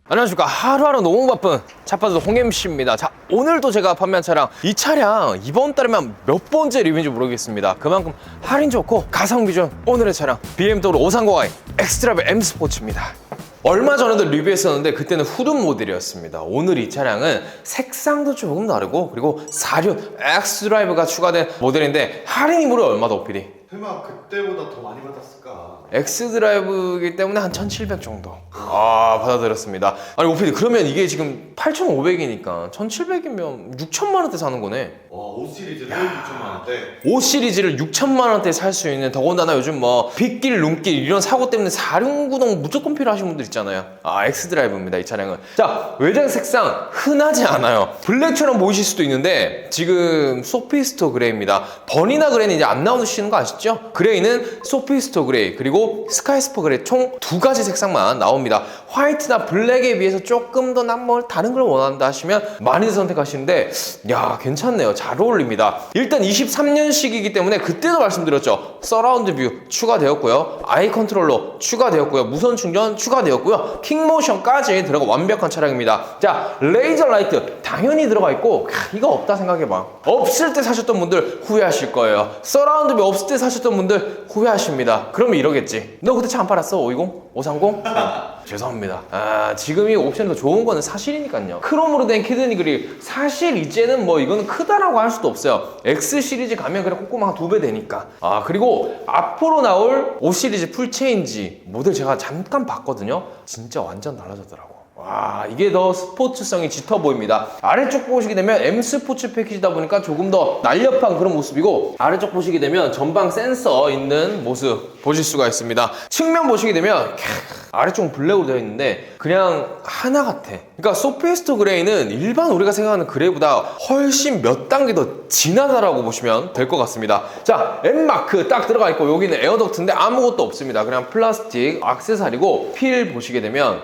안녕하십니까. 하루하루 너무 바쁜 차파도 홍MC입니다. 자, 오늘도 제가 판매한 차량, 이 차량 이번 달에만 몇 번째 리뷰인지 모르겠습니다. 그만큼 할인 좋고 가성비 좋은 오늘의 차량, BMW 530i 엑스드라이브 M 스포츠입니다. 얼마 전에도 리뷰했었는데 그때는 후드 모델이었습니다. 오늘 이 차량은 색상도 조금 다르고, 그리고 4륜 엑스드라이브가 추가된 모델인데 할인이 무려 얼마다, 오피디? 설마 그때보다 더 많이 받았을까? 엑스드라이브이기 때문에 한 1,700 정도 받아들였습니다. 아니 오피디, 그러면 이게 지금 8,500이니까 1,700이면 6천만 원대 사는 거네. 와, 5 시리즈를 6천만 원대. 5 시리즈를 6천만 원대에 살 수 있는, 더군다나 요즘 뭐 빗길, 룸길 이런 사고 때문에 4륜 구동 무조건 필요하신 분들 있잖아요. 엑스드라이브입니다, 이 차량은. 자, 외장 색상 흔하지 않아요. 블랙처럼 보이실 수도 있는데 지금 소피스토 그레이입니다. 버니나 그레이는 이제 안 나오시는 거 아시죠? 그레이는 소피스토 그레이 그리고 스카이스퍼 그레이 총 두 가지 색상만 나옵니다. 화이트나 블랙에 비해서 조금 더 난 뭘 다른 걸 원한다 하시면 많이들 선택하시는데, 야, 괜찮네요. 잘 어울립니다. 일단 23년식이기 때문에 그때도 말씀드렸죠. 서라운드 뷰 추가되었고요. 아이 컨트롤러 추가되었고요. 무선 충전 추가되었고요. 킥모션까지 들어가 완벽한 차량입니다. 자, 레이저 라이트 당연히 들어가 있고, 이거 없다 생각해봐. 없을 때 사셨던 분들 후회하실 거예요. 서라운드 뷰 없을 때 사셨던 분들 후회하십니다. 그러면 이러겠지. 너 그때 차 안 팔았어? 520? 530? 죄송합니다. 지금 이 옵션이 더 좋은 거는 사실이니까요. 크롬으로 된 키드니 그릴, 사실 이제는 뭐 이거는 크다라고 할 수도 없어요. X 시리즈 가면 그냥 꼼꼼한 한 2배 되니까. 그리고 앞으로 나올 5 시리즈 풀체인지 모델 제가 잠깐 봤거든요. 진짜 완전 달라졌더라고. 와, 이게 더 스포츠성이 짙어 보입니다. 아래쪽 보시게 되면 M 스포츠 패키지다 보니까 조금 더 날렵한 그런 모습이고, 아래쪽 보시게 되면 전방 센서 있는 모습 보실 수가 있습니다. 측면 보시게 되면 아래쪽은 블랙으로 되어 있는데 그냥 하나 같아. 그러니까 소피스토 그레이는 일반 우리가 생각하는 그레이보다 훨씬 몇 단계 더 진하다라고 보시면 될 것 같습니다. 자, M마크 딱 들어가 있고, 여기는 에어덕트인데 아무것도 없습니다. 그냥 플라스틱 액세서리고, 휠 보시게 되면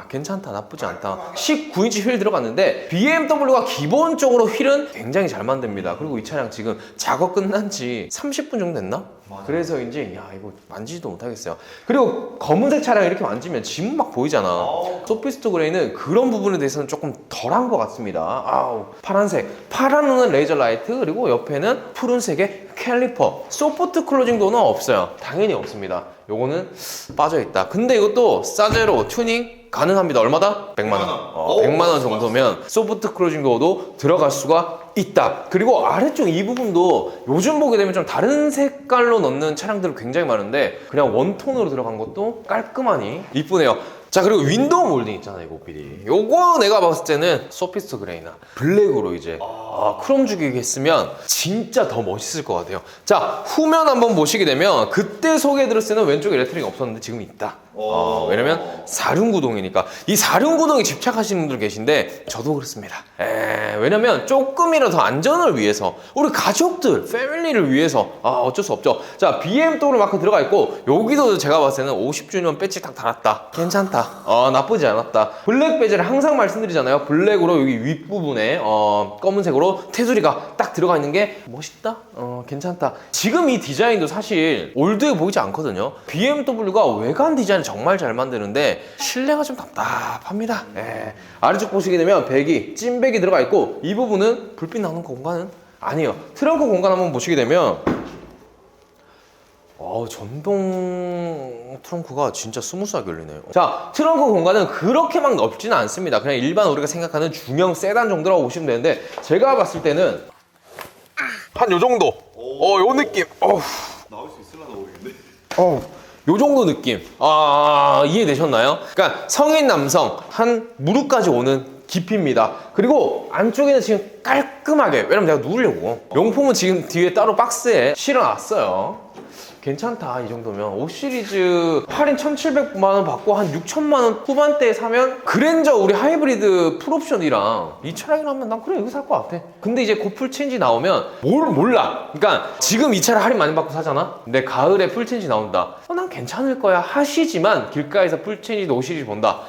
괜찮다, 나쁘지 않다. 19인치 휠 들어갔는데 BMW가 기본적으로 휠은 굉장히 잘 만듭니다. 그리고 이 차량 지금 작업 끝난 지 30분 정도 됐나? 맞아. 그래서인지 이거 만지지도 못하겠어요. 그리고 검은색 차량 이렇게 만지면 지문 막 보이잖아. 소피스토 그레이는 그런 부분에 대해서는 조금 덜한 것 같습니다. 파란색, 파란 눈은 레이저 라이트, 그리고 옆에는 푸른색의 캘리퍼. 소프트 클로징 도어는 없어요. 당연히 없습니다. 요거는 빠져있다. 근데 이것도 싸제로 튜닝 가능합니다. 얼마다? 100만 원. 100만 원 정도면 소프트 클로징 도어도 들어갈 수가 있다. 그리고 아래쪽 이 부분도 요즘 보게 되면 좀 다른 색깔로 넣는 차량들이 굉장히 많은데 그냥 원톤으로 들어간 것도 깔끔하니 이쁘네요. 자, 그리고 윈도우 몰딩 있잖아요, 이거 오피디. 요거 내가 봤을 때는 소피스토 그레이나 블랙으로 이제 크롬 주기 했으면 진짜 더 멋있을 것 같아요. 자, 후면 한번 보시게 되면 그때 소개해드렸을 때는 왼쪽에 일렉트릭이 없었는데 지금 있다. 왜냐면 4륜 구동이니까. 이 4륜 구동에 집착하시는 분들 계신데 저도 그렇습니다. 왜냐면 조금이라도 더 안전을 위해서, 우리 가족들, 패밀리를 위해서 어쩔 수 없죠. 자, BMW 마크 들어가 있고, 여기도 제가 봤을 때는 50주년 배지 딱 달았다. 괜찮다. 나쁘지 않았다. 블랙 베젤을 항상 말씀드리잖아요. 블랙으로 여기 윗부분에 검은색으로 테두리가 딱 들어가 있는 게 멋있다? 괜찮다. 지금 이 디자인도 사실 올드해 보이지 않거든요. BMW가 외관 디자인을 정말 잘 만드는데 실내가 좀 답답합니다. 아래쪽 보시게 되면 배기, 찐배기 들어가 있고, 이 부분은 불빛 나오는 공간은 아니에요. 트렁크 공간 한번 보시게 되면 전동 트렁크가 진짜 스무스하게 열리네요. 자, 트렁크 공간은 그렇게 막 넓지는 않습니다. 그냥 일반 우리가 생각하는 중형 세단 정도라고 보시면 되는데, 제가 봤을 때는 한 요 정도. 요 느낌. 나올 수 있으려나 모르겠네. 요 정도 느낌. 이해되셨나요? 그러니까 성인 남성 한 무릎까지 오는 깊이입니다. 그리고 안쪽에는 지금 깔끔하게, 왜냐면 내가 누우려고 용품은 지금 뒤에 따로 박스에 실어놨어요. 괜찮다. 이 정도면 5 시리즈 할인 1,700만 원 받고 한 6천만 원 후반대에 사면 그랜저 우리 하이브리드 풀옵션이랑 이 차량이라면 난 그래, 이거 살 것 같아. 근데 이제 곧 풀체인지 나오면 몰라. 그러니까 지금 이 차를 할인 많이 받고 사잖아. 근데 가을에 풀체인지 나온다. 난 괜찮을 거야 하시지만 길가에서 풀체인지 5 시리즈 본다.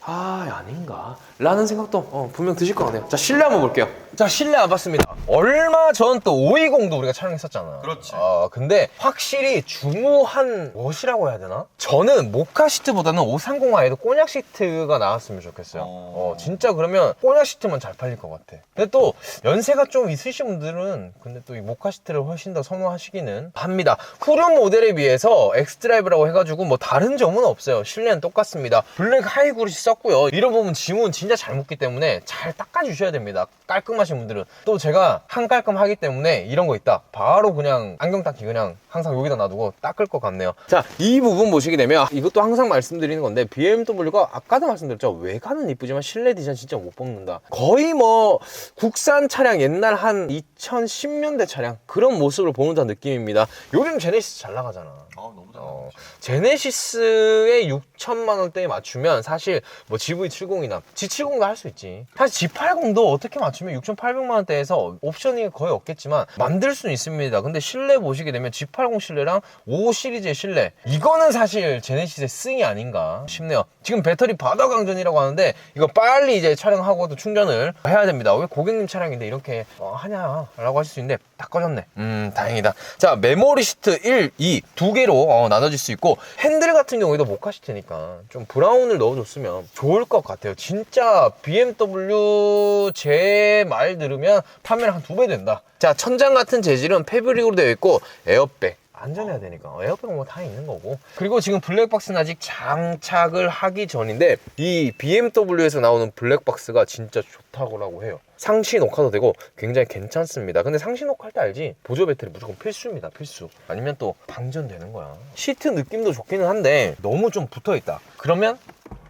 아닌가? 라는 생각도 분명 드실 것 같아요. 자, 실내 한번 볼게요. 자, 실내 와봤습니다. 얼마 전 또 520도 우리가 촬영했었잖아. 그렇지. 근데 확실히 중후한 멋이라고 해야 되나? 저는 모카 시트보다는 530i에도 꼬냑 시트가 나왔으면 좋겠어요. 진짜 그러면 꼬냑 시트만 잘 팔릴 것 같아. 근데 또 연세가 좀 있으신 분들은 근데 또 이 모카 시트를 훨씬 더 선호하시기는 합니다. 후륜 모델에 비해서 엑스드라이브라고 해가지고 뭐 다른 점은 없어요. 실내는 똑같습니다. 블랙 하이그릇이 썼고요. 이런 부분 지문 진짜 잘 묻기 때문에 잘 닦아주셔야 됩니다. 깔끔하신 분들은. 또 제가 한 깔끔하기 때문에 이런 거 있다. 바로 그냥 안경 닦기 그냥 항상 여기다 놔두고 닦을 것 같네요. 자, 이 부분 보시게 되면 이것도 항상 말씀드리는 건데 BMW가 아까도 말씀드렸죠. 외관은 이쁘지만 실내 디자인 진짜 못 뽑는다. 거의 뭐 국산 차량 옛날 한 2010년대 차량 그런 모습을 보는 듯한 느낌입니다. 요즘 제네시스 잘 나가잖아. 너무 잘 나가죠. 제네시스의 6천만 원대에 맞추면 사실 뭐 GV70이나 G70도 할 수 있지. 사실 G80도 어떻게 맞추면 6,800만 원대에서 옵션이 거의 없겠지만 만들 수는 있습니다. 근데 실내 보시게 되면 G80 실내랑 5 시리즈의 실내 이거는 사실 제네시스의 승이 아닌가 싶네요. 지금 배터리 바다 강전이라고 하는데 이거 빨리 이제 촬영하고도 충전을 해야 됩니다. 왜 고객님 차량인데 이렇게 하냐 라고 하실 수 있는데 다 꺼졌네. 다행이다. 자, 메모리 시트 1, 2 두 개로 나눠질 수 있고 핸들 같은 경우에도 모카 시트니까 좀 브라운을 넣어줬으면 좋을 것 같아요. 진짜 BMW 제 말 들으면 판매량 한 2배 된다. 자, 천장 같은 재질은 패브릭으로 되어 있고 에어백 안전해야 되니까 에어백은 뭐 다 있는 거고. 그리고 지금 블랙박스는 아직 장착을 하기 전인데 이 BMW에서 나오는 블랙박스가 진짜 좋다고 해요. 상시 녹화도 되고 굉장히 괜찮습니다. 근데 상시 녹화할 때 알지? 보조 배터리 무조건 필수입니다. 필수. 아니면 또 방전되는 거야. 시트 느낌도 좋기는 한데 너무 좀 붙어있다. 그러면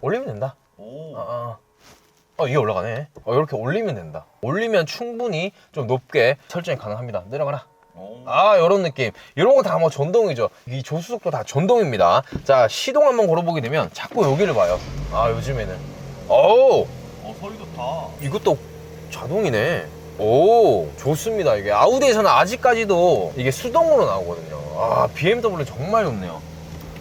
올리면 된다. 이게 올라가네. 이렇게 올리면 된다. 올리면 충분히 좀 높게 설정이 가능합니다. 내려가라. 요런 느낌. 이런 거 다 뭐 전동이죠. 이 조수석도 다 전동입니다. 자, 시동 한번 걸어보게 되면 자꾸 여기를 봐요. 요즘에는. 소리 좋다. 이것도 자동이네. 좋습니다. 이게 아우디에서는 아직까지도 이게 수동으로 나오거든요. BMW 정말 좋네요.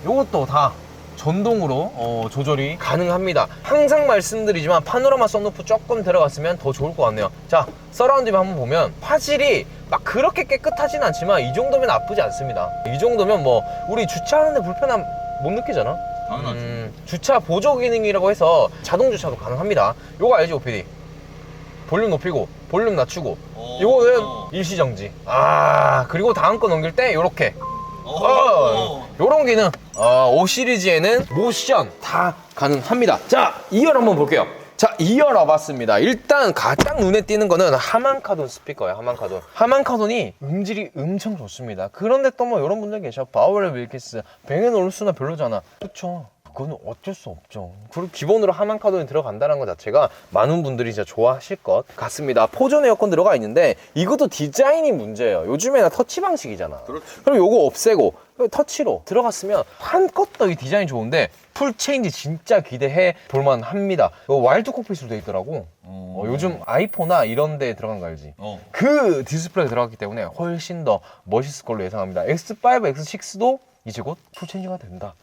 이것도 다 전동으로 조절이 가능합니다. 항상 말씀드리지만 파노라마 썬루프 조금 들어갔으면 더 좋을 것 같네요. 자, 서라운드 뷰 한번 보면 화질이 막 그렇게 깨끗하진 않지만 이 정도면 나쁘지 않습니다. 이 정도면 뭐 우리 주차하는데 불편함 못 느끼잖아. 당연하지. 주차 보조 기능이라고 해서 자동 주차도 가능합니다. 요거 알지, OPD? 볼륨 높이고 볼륨 낮추고 요거는 일시정지. 그리고 다음 거 넘길 때 요렇게 요런 기능 5 시리즈에는 모션 다 가능합니다. 자, 2열 한번 볼게요. 자, 2열 와봤습니다. 일단 가장 눈에 띄는 거는 하만카돈 스피커예요. 하만카돈. 하만카돈이 음질이 엄청 좋습니다. 그런데 또 뭐 이런 분들 계셔. 바우엘 윌키스, 뱅앤올루스나 별로잖아. 그쵸? 그건 어쩔 수 없죠. 그리고 기본으로 하만카돈이 들어간다는 것 자체가 많은 분들이 진짜 좋아하실 것 같습니다. 포전 에어컨 들어가 있는데 이것도 디자인이 문제예요. 요즘에는 터치 방식이잖아. 그렇지. 그럼 요거 없애고 터치로 들어갔으면 한껏 더 이 디자인이 좋은데 풀 체인지 진짜 기대해 볼만 합니다. 와일드 콕핏으로 돼 있더라고. 요즘 아이폰이나 이런 데 들어간 거 알지? 그 디스플레이가 들어갔기 때문에 훨씬 더 멋있을 걸로 예상합니다. X5, X6도 이제 곧 풀 체인지가 된다.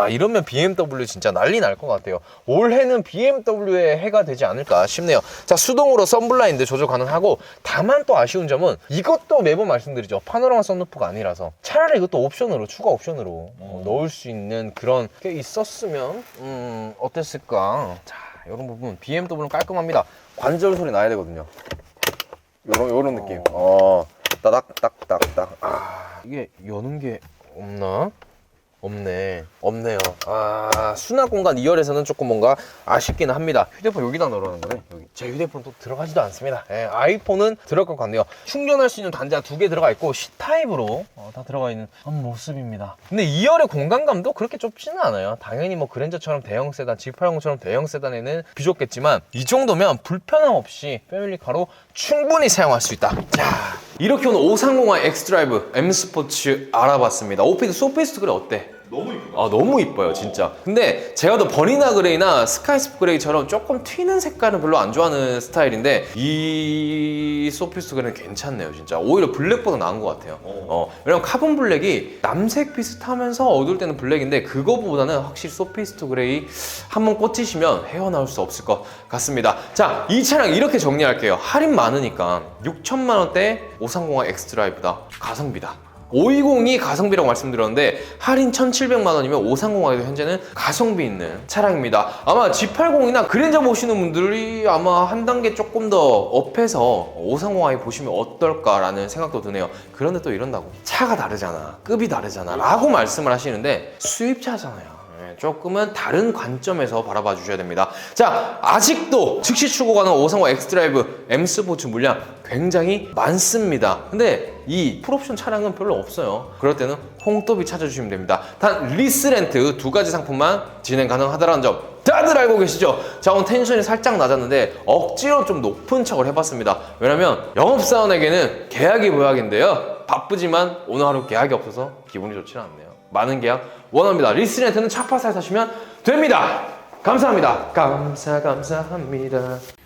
이러면 BMW 진짜 난리 날 것 같아요. 올해는 BMW의 해가 되지 않을까 싶네요. 자, 수동으로 썬블라인드 조절 가능하고, 다만 또 아쉬운 점은 이것도 매번 말씀드리죠. 파노라마 썬루프가 아니라서 차라리 이것도 옵션으로, 추가 옵션으로 넣을 수 있는 그런 게 있었으면 어땠을까. 자, 이런 부분 BMW는 깔끔합니다. 관절 소리 나야 되거든요. 요런 느낌. 따닥따닥따닥. 이게 여는 게 없나? 없네요. 수납 공간 2열에서는 조금 뭔가 아쉽기는 합니다. 휴대폰 여기다 넣으라는 거네. 여기. 제 휴대폰 또 들어가지도 않습니다. 아이폰은 들어갈 것 같네요. 충전할 수 있는 단자 2개 들어가 있고 C타입으로 다 들어가 있는 모습입니다. 근데 2열의 공간감도 그렇게 좁지는 않아요. 당연히 뭐 그랜저처럼 대형 세단, G80처럼 대형 세단에는 비좁겠지만 이 정도면 불편함 없이 패밀리카로 충분히 사용할 수 있다. 자, 이렇게 오늘 530i 엑스드라이브 M 스포츠 알아봤습니다. 오피드 소피스트 그래 어때? 너무 이쁘다. 아 너무 이뻐요 진짜. 근데 제가 더 버니나 그레이나 스카이스프 그레이처럼 조금 튀는 색깔은 별로 안 좋아하는 스타일인데 이 소피스트 그레이는 괜찮네요 진짜. 오히려 블랙보다 나은 것 같아요. 왜냐면 카본 블랙이 남색 비슷하면서 어두울 때는 블랙인데 그거보다는 확실히 소피스트 그레이 한번 꽂히시면 헤어나올 수 없을 것 같습니다. 자, 이 차량 이렇게 정리할게요. 할인 많으니까 6천만 원대 530화 엑스드라이브다. 가성비다. 520이 가성비라고 말씀드렸는데 할인 1,700만 원이면 530화에도 현재는 가성비 있는 차량입니다. 아마 G80이나 그랜저 보시는 분들이 아마 한 단계 조금 더 업해서 530i 보시면 어떨까라는 생각도 드네요. 그런데 또 이런다고 차가 다르잖아, 급이 다르잖아 라고 말씀을 하시는데 수입차잖아요. 조금은 다른 관점에서 바라봐 주셔야 됩니다. 자, 아직도 즉시 출고 가능 530 엑스드라이브 M 스포츠 물량 굉장히 많습니다. 근데 이 풀옵션 차량은 별로 없어요. 그럴 때는 홍또비 찾아주시면 됩니다. 단 리스렌트 2가지 상품만 진행 가능하다는 점 다들 알고 계시죠? 자, 오늘 텐션이 살짝 낮았는데 억지로 좀 높은 척을 해봤습니다. 왜냐면 영업사원에게는 계약이 보약인데요. 바쁘지만 오늘 하루 계약이 없어서 기분이 좋지는 않네요. 많은 계약 원합니다. 리스렌트는 차파살 사시면 됩니다. 감사합니다. 감사합니다.